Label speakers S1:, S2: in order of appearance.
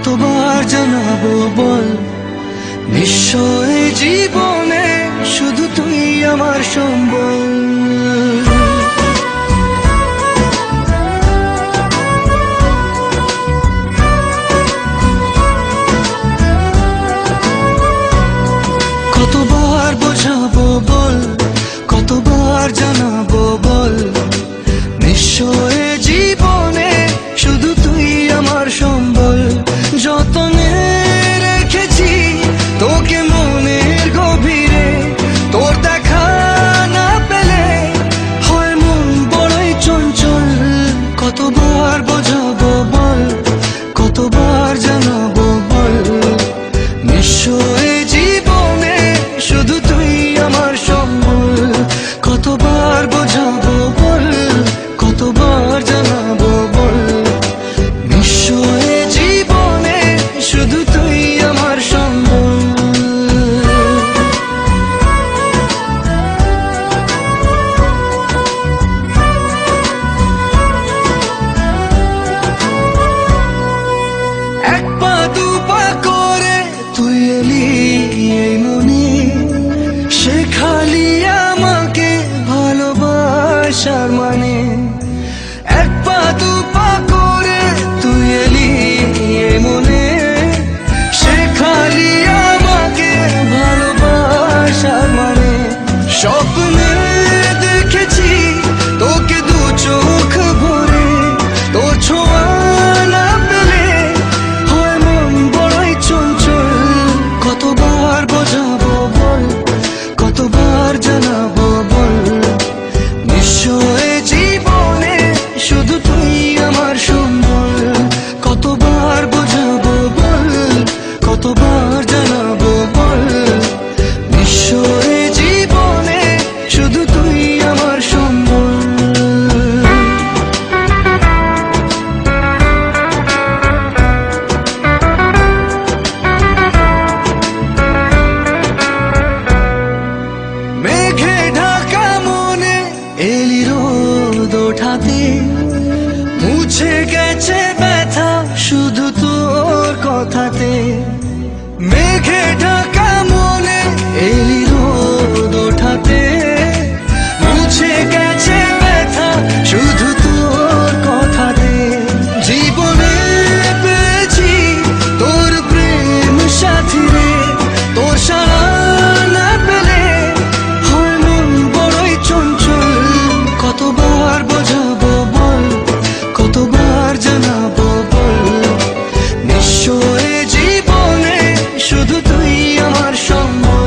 S1: কতবার জানাবো বল, নিশ্চয় জীবনে শুধু তুই আমার সম্বল। কতবার বোঝাবো বল, কতবার জানাবো বল, নিশ্চয় জীবনে শুধু তুই আমার সম্বল। যতনে রেখেছি তোকে মনের গভীরে, তোর দেখা না পেলে হয় মন বড়ই চঞ্চল। কতবার বোঝাবো বল, কতবার জানাবো বল, নিশ্চয় জীবনে শুধু তুই আমার সম্বল। কতবার বোঝাবো বল, কতবার জানাবো বল, নিশ্চয় জীবনে শুধু তুই আমার সম্বল। এক পা দু পা করে তুই এলি এই মনে, শেখালি আমাকে ভালোবাসার মানে। এক পা দু পা করে তুই এলি এই মনে, শেখালি আমাকে ভালোবাসার মানে। স্বপ্নে দেখেছি তোকে দু চোখ ভরে, তোর ছোঁয়া না পেলে হয় মন বড়ই চঞ্চল। কতবার বোঝাবো বল, কতবার জানাবো বল, নিশ্চয় জীবনে শুধু তুই আমার সম্বল। কতবার বোঝাবো বল, কতবার জানাবো বল, নিশ্চয় জীবনে শুধু তুই আমার সম্বল। মেঘে ঢাকা মনে এলি রোদ ওঠাতে, মুছে গেছে ব্যথা শুধু তোর কথাতে। মেঘে ঢাকা মনে এলি রোদ ওঠাতে, মুছে গেছে ব্যথা শুধু তোর কথাতে। জীবনে পেয়েছি তোর প্রেম সাথী রে, তোর সারা না পেলে হয় মন বড়ই চঞ্চল। কতবার বোঝাবো বল, কতবার জানাবো বল, নিশ্চয় জীবনে শুধু তুই আমার সম্বল।